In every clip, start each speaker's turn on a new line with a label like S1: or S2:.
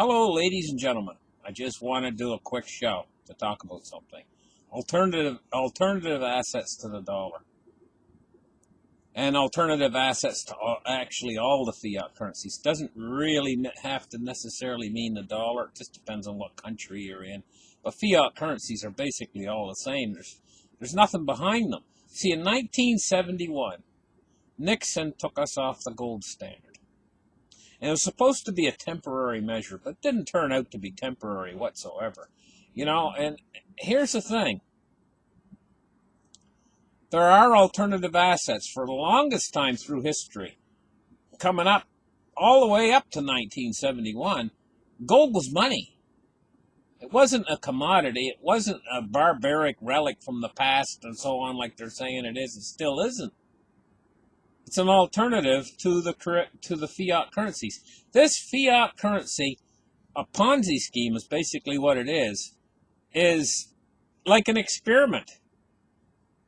S1: Hello, ladies and gentlemen. I just want to do a quick show to talk about something. Alternative assets to the dollar, and alternative assets to actually all the fiat currencies. Doesn't really have to necessarily mean the dollar. It just depends on what country you're in. But fiat currencies are basically all the same. There's nothing behind them. See, in 1971, Nixon took us off the gold standard. And it was supposed to be a temporary measure, but didn't turn out to be temporary whatsoever. And here's the thing. There are alternative assets for the longest time through history. Coming up all the way up to 1971, gold was money. It wasn't a commodity. It wasn't a barbaric relic from the past and so on like they're saying it is. It still isn't. It's an alternative to the fiat currencies. This fiat currency, a Ponzi scheme is basically what it is like an experiment.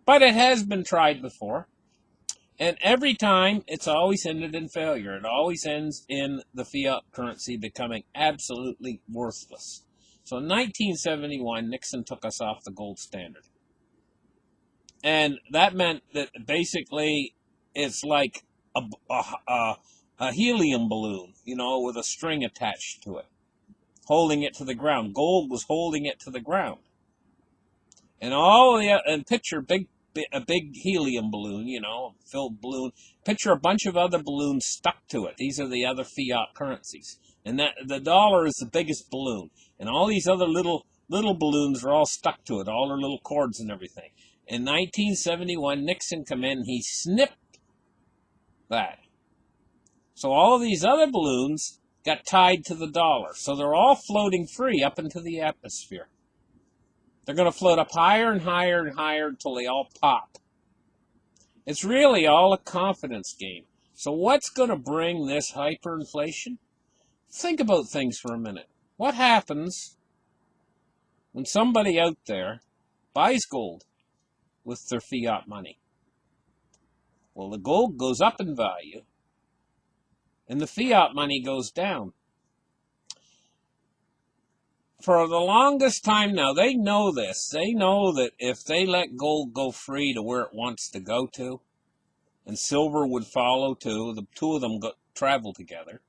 S1: But it has been tried before. And every time, it's always ended in failure. It always ends in the fiat currency becoming absolutely worthless. So in 1971, Nixon took us off the gold standard. And that meant that basically it's like a helium balloon, with a string attached to it, holding it to the ground. Gold was holding it to the ground. And picture a big helium balloon, filled balloon. Picture a bunch of other balloons stuck to it. These are the other fiat currencies. And that the dollar is the biggest balloon. And all these other little balloons are all stuck to it, all their little cords and everything. In 1971, Nixon came in, he snipped that. So all of these other balloons got tied to the dollar. So they're all floating free up into the atmosphere. They're going to float up higher and higher and higher until they all pop. It's really all a confidence game. So what's going to bring this hyperinflation? Think about things for a minute. What happens when somebody out there buys gold with their fiat money? Well, the gold goes up in value, and the fiat money goes down. For the longest time now, they know this. They know that if they let gold go free to where it wants to go to, and silver would follow too, the two of them travel together,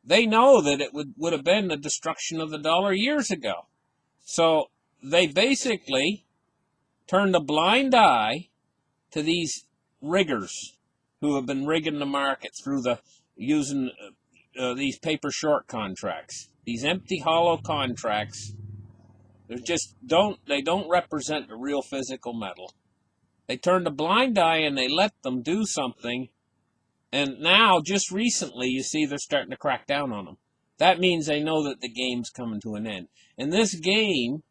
S1: they know that it would have been the destruction of the dollar years ago. So they basically turned a blind eye to these riggers who have been rigging the market through using these paper short contracts. These empty, hollow contracts, they don't represent the real physical metal. They turned a blind eye and they let them do something. And now, just recently, you see they're starting to crack down on them. That means they know that the game's coming to an end. And this game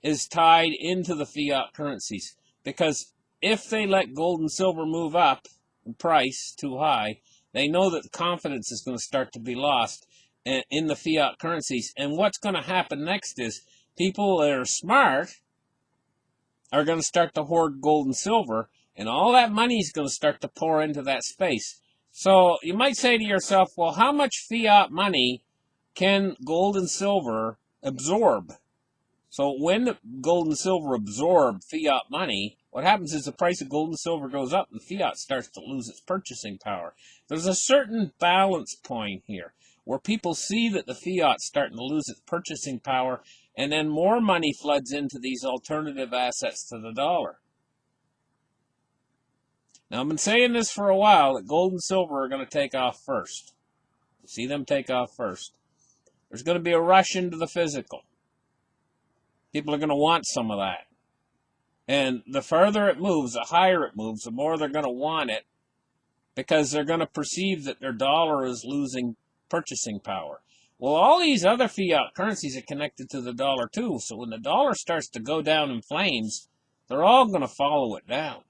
S1: is tied into the fiat currencies. Because if they let gold and silver move up in price too high, they know that confidence is going to start to be lost in the fiat currencies. And what's going to happen next is people that are smart are going to start to hoard gold and silver, and all that money is going to start to pour into that space. So you might say to yourself, well, how much fiat money can gold and silver absorb? So when gold and silver absorb fiat money, what happens is the price of gold and silver goes up and fiat starts to lose its purchasing power. There's a certain balance point here where people see that the fiat's starting to lose its purchasing power, and then more money floods into these alternative assets to the dollar. Now, I've been saying this for a while, that gold and silver are going to take off first. You see them take off first. There's going to be a rush into the physical. People are going to want some of that. And the further it moves, the higher it moves, the more they're going to want it, because they're going to perceive that their dollar is losing purchasing power. Well, all these other fiat currencies are connected to the dollar too, so when the dollar starts to go down in flames, they're all going to follow it down.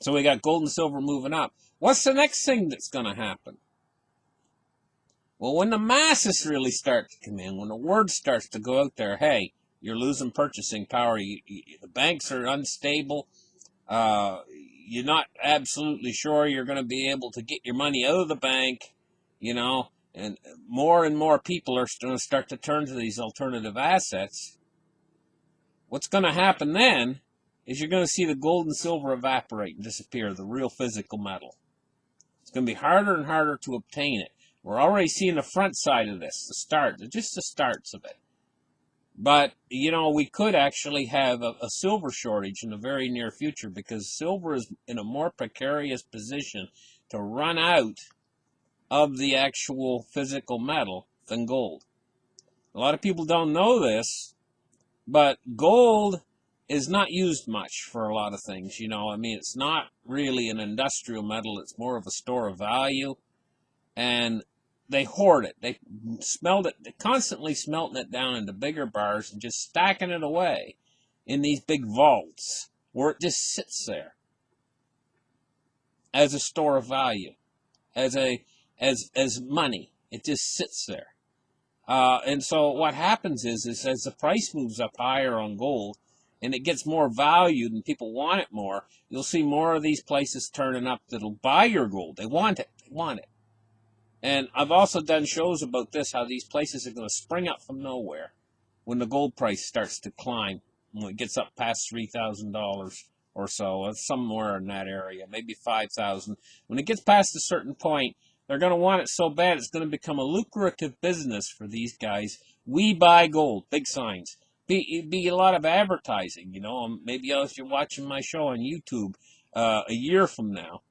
S1: So we got gold and silver moving up. What's the next thing that's going to happen? Well, when the masses really start to come in, when the word starts to go out there, hey, you're losing purchasing power, the banks are unstable, you're not absolutely sure you're going to be able to get your money out of the bank, you know, and more people are going to start to turn to these alternative assets. What's going to happen then is you're going to see the gold and silver evaporate and disappear, the real physical metal. It's going to be harder and harder to obtain it. We're already seeing the front side of this, just the starts of it. But, you know, we could actually have a silver shortage in the very near future because silver is in a more precarious position to run out of the actual physical metal than gold. A lot of people don't know this, but gold is not used much for a lot of things. You know, I mean, it's not really an industrial metal. It's more of a store of value. And they hoard it. They smelt it. They're constantly smelting it down into bigger bars and just stacking it away in these big vaults where it just sits there as a store of value, as money. It just sits there. And so what happens is as the price moves up higher on gold and it gets more valued and people want it more, you'll see more of these places turning up that'll buy your gold. They want it. They want it. And I've also done shows about this, how these places are going to spring up from nowhere when the gold price starts to climb, when it gets up past $3,000 or so, somewhere in that area, maybe 5,000. When it gets past a certain point, they're going to want it so bad it's going to become a lucrative business for these guys. We buy gold, big signs. Be a lot of advertising, you know. Maybe if you're watching my show on YouTube a year from now,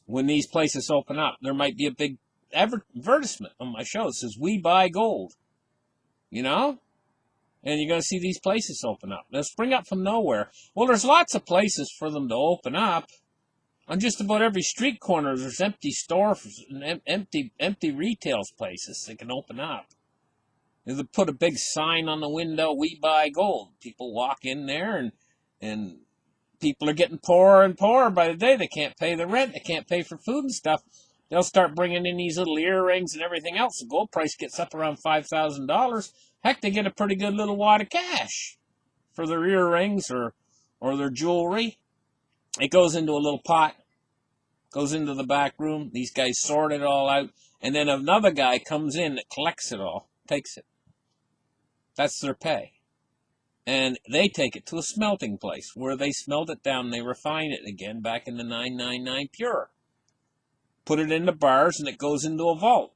S1: when these places open up, there might be a big advertisement on my show that says, we buy gold, you know? And you're going to see these places open up. They'll spring up from nowhere. Well, there's lots of places for them to open up. On just about every street corner, there's empty stores and empty retail places that can open up. They put a big sign on the window, we buy gold. People walk in there and people are getting poorer and poorer by the day. They can't pay the rent. They can't pay for food and stuff. They'll start bringing in these little earrings and everything else. The gold price gets up around $5,000. Heck, they get a pretty good little wad of cash for their earrings or their jewelry. It goes into a little pot, goes into the back room. These guys sort it all out. And then another guy comes in that collects it all, takes it. That's their pay. And they take it to a smelting place where they smelt it down and they refine it again back in the 999 pure. Put it in the bars and it goes into a vault.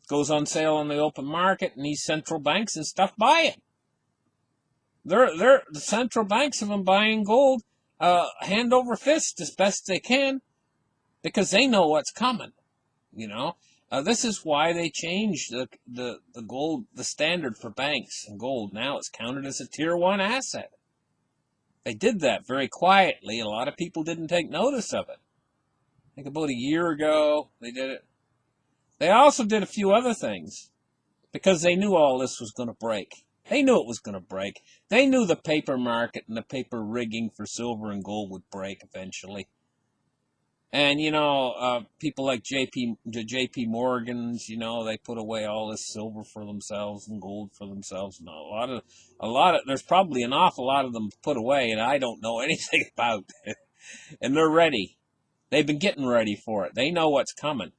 S1: It goes on sale on the open market and these central banks and stuff buy it. The central banks have been buying gold hand over fist as best they can because they know what's coming, you know. This is why they changed the gold, the standard for banks and gold. Now it's counted as a tier 1 asset. They did that very quietly. A lot of people didn't take notice of it. I think about a year ago they did it. They also did a few other things because they knew all this was going to break. They knew it was going to break. They knew the paper market and the paper rigging for silver and gold would break eventually. And, you know, people like JP Morgans, you know, they put away all this silver for themselves and gold for themselves. And a lot of, there's probably an awful lot of them put away, and I don't know anything about it. And they're ready. They've been getting ready for it. They know what's coming,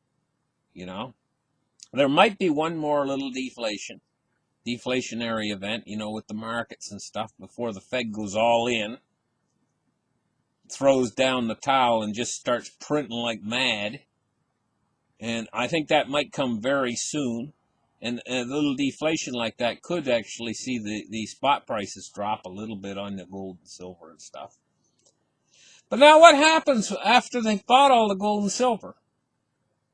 S1: you know. There might be one more little deflationary event, you know, with the markets and stuff before the Fed goes all in. Throws down the towel and just starts printing like mad. And I think that might come very soon. And a little deflation like that could actually see the spot prices drop a little bit on the gold and silver and stuff. But now what happens after they've bought all the gold and silver?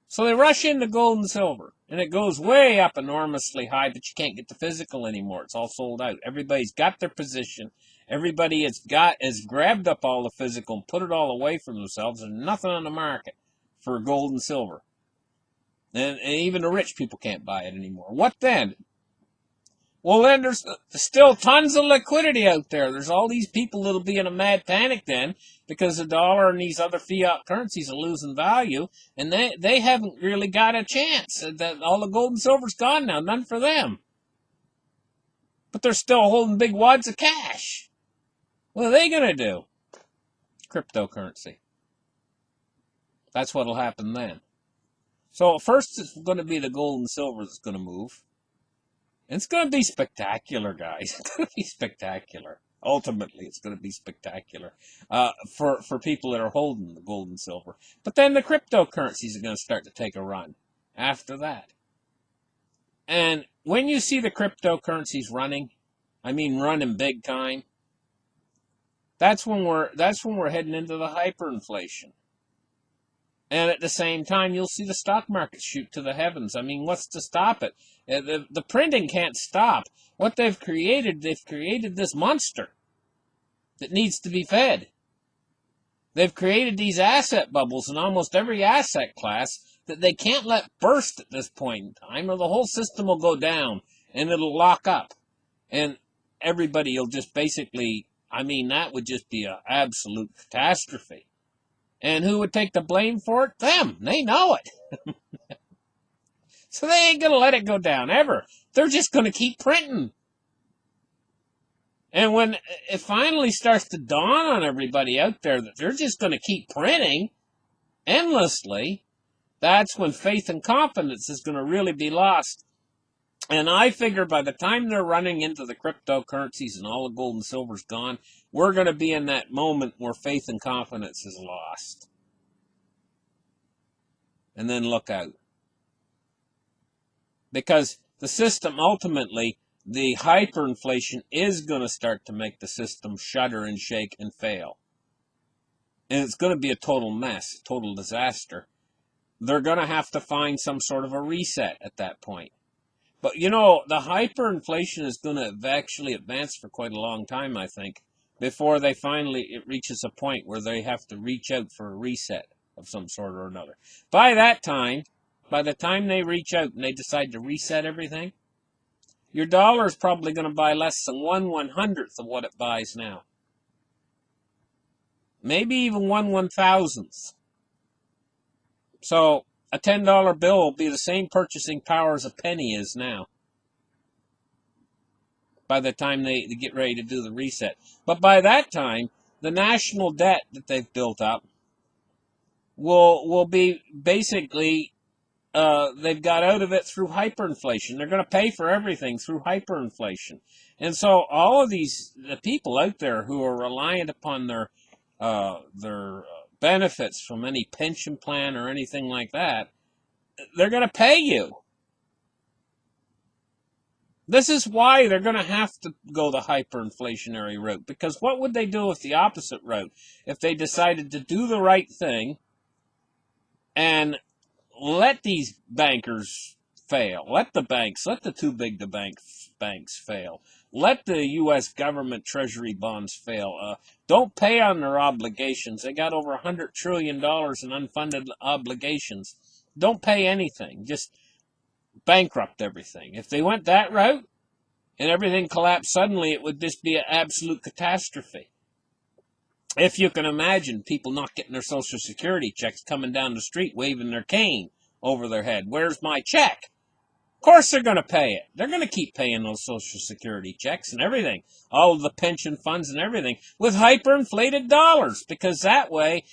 S1: So they rush into gold and silver. And it goes way up enormously high, but you can't get the physical anymore. It's all sold out. Everybody's got their position. Everybody has grabbed up all the physical and put it all away from themselves. There's nothing on the market for gold and silver. And even the rich people can't buy it anymore. What then? Well, then there's still tons of liquidity out there. There's all these people that'll be in a mad panic then because the dollar and these other fiat currencies are losing value, and they haven't really got a chance. That all the gold and silver's gone now, none for them. But they're still holding big wads of cash. What are they going to do? Cryptocurrency. That's what'll happen then. So first it's going to be the gold and silver that's going to move. And it's going to be spectacular, guys. It's going to be spectacular. Ultimately, it's going to be spectacular for people that are holding the gold and silver. But then the cryptocurrencies are going to start to take a run after that. And when you see the cryptocurrencies running, I mean running big time, that's when we're heading into the hyperinflation. And at the same time, you'll see the stock market shoot to the heavens. I mean, what's to stop it? The printing can't stop. What they've created this monster that needs to be fed. They've created these asset bubbles in almost every asset class that they can't let burst at this point in time, or the whole system will go down and it'll lock up. And everybody will just basically, I mean, that would just be an absolute catastrophe. And who would take the blame for it? Them. They know it. So they ain't going to let it go down ever. They're just going to keep printing. And when it finally starts to dawn on everybody out there that they're just going to keep printing endlessly, that's when faith and confidence is going to really be lost. And I figure by the time they're running into the cryptocurrencies and all the gold and silver's gone, we're going to be in that moment where faith and confidence is lost. And then look out. Because the system, ultimately, the hyperinflation is going to start to make the system shudder and shake and fail. And it's going to be a total mess, total disaster. They're going to have to find some sort of a reset at that point. But, you know, the hyperinflation is going to actually advance for quite a long time, I think, before it reaches a point where they have to reach out for a reset of some sort or another. By the time they reach out and they decide to reset everything, your dollar is probably going to buy less than 1/100th of what it buys now. Maybe even 1/1000th. So a $10 bill will be the same purchasing power as a penny is now by the time they get ready to do the reset. But by that time, the national debt that they've built up will be basically, they've got out of it through hyperinflation. They're going to pay for everything through hyperinflation. And so all of the people out there who are reliant upon their benefits from any pension plan or anything like that, they're going to pay you. This is why they're going to have to go the hyperinflationary route. Because what would they do with the opposite route? If they decided to do the right thing and let these bankers fail, let the too big to banks fail, let the U.S. government treasury bonds fail, don't pay on their obligations. They got over $100 trillion in unfunded obligations. Don't pay anything. Just bankrupt everything. If they went that route and everything collapsed suddenly, it would just be an absolute catastrophe. If you can imagine people not getting their Social Security checks, coming down the street waving their cane over their head. Where's my check? Of course they're going to pay it. They're going to keep paying those Social Security checks and everything, all of the pension funds and everything, with hyperinflated dollars, because that way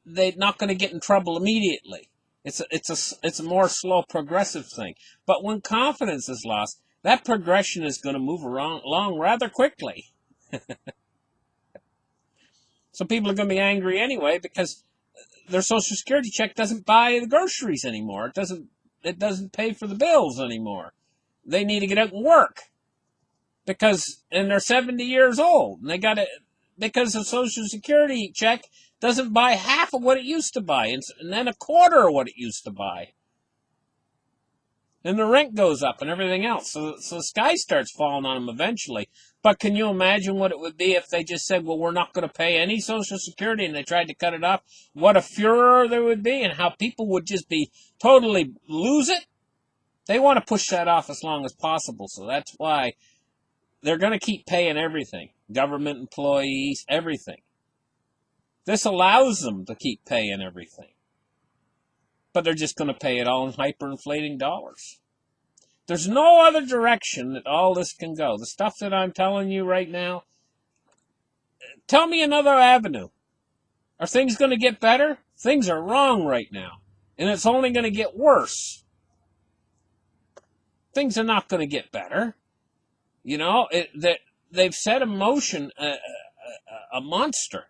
S1: they're not going to get in trouble immediately. It's a more slow progressive thing. But when confidence is lost, that progression is going to move along rather quickly. So people are going to be angry anyway because their Social Security check doesn't buy the groceries anymore. It doesn't pay for the bills anymore. They need to get out and work and they're 70 years old and because the Social Security check doesn't buy half of what it used to buy and then a quarter of what it used to buy. And the rent goes up and everything else. So the sky starts falling on them eventually. But can you imagine what it would be if they just said, well, we're not going to pay any Social Security, and they tried to cut it off? What a furor there would be, and how people would just be totally lose it. They want to push that off as long as possible. So that's why they're going to keep paying everything. Government employees, everything. This allows them to keep paying everything. But they're just going to pay it all in hyperinflating dollars. There's no other direction that all this can go. The stuff that I'm telling you right now, tell me another avenue. Are things going to get better? Things are wrong right now. And it's only going to get worse. Things are not going to get better. You know, they've set in motion a monster.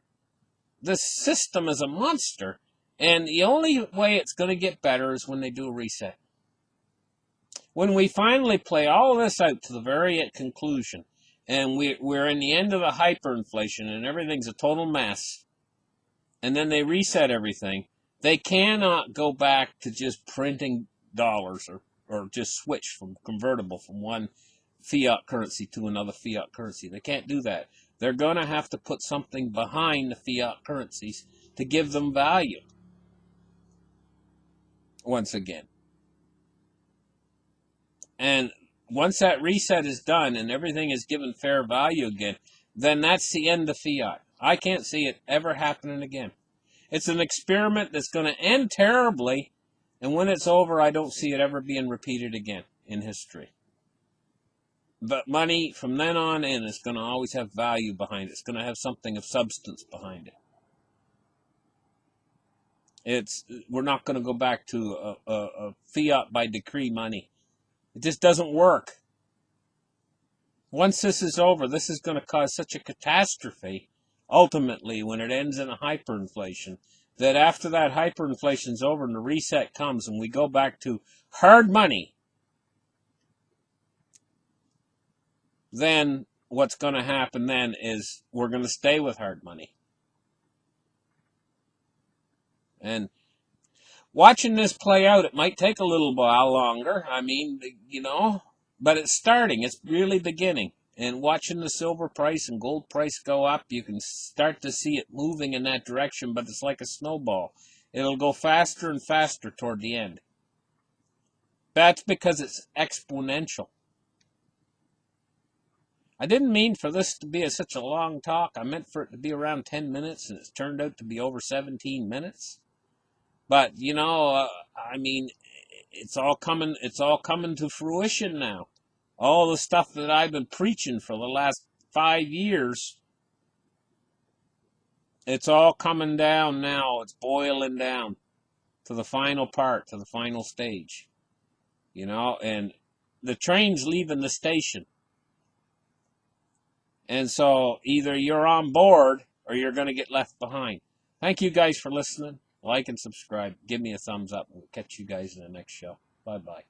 S1: This system is a monster. And the only way it's going to get better is when they do a reset. When we finally play all of this out to the very conclusion, and we're in the end of the hyperinflation and everything's a total mess, and then they reset everything, they cannot go back to just printing dollars or just switch from convertible from one fiat currency to another fiat currency. They can't do that. They're going to have to put something behind the fiat currencies to give them value. Once again. And once that reset is done and everything is given fair value again, then that's the end of fiat. I can't see it ever happening again. It's an experiment that's going to end terribly, and when it's over, I don't see it ever being repeated again in history. But money, from then on in, is going to always have value behind it. It's going to have something of substance behind it. We're not going to go back to a fiat by decree money. It just doesn't work. Once this is over, this is going to cause such a catastrophe, ultimately, when it ends in a hyperinflation, that after that hyperinflation's over and the reset comes and we go back to hard money, then what's going to happen then is we're going to stay with hard money. And watching this play out, it might take a little while longer. I mean, you know, but it's starting. It's really beginning. And watching the silver price and gold price go up, you can start to see it moving in that direction, but it's like a snowball. It'll go faster and faster toward the end. That's because it's exponential. I didn't mean for this to be such a long talk. I meant for it to be around 10 minutes, and it's turned out to be over 17 minutes. But, you know, I mean, it's all coming to fruition now. All the stuff that I've been preaching for the last 5 years, it's all coming down now. It's boiling down to the final part, to the final stage. You know, and the train's leaving the station. And so either you're on board or you're going to get left behind. Thank you guys for listening. Like and subscribe. Give me a thumbs up. We'll catch you guys in the next show. Bye-bye.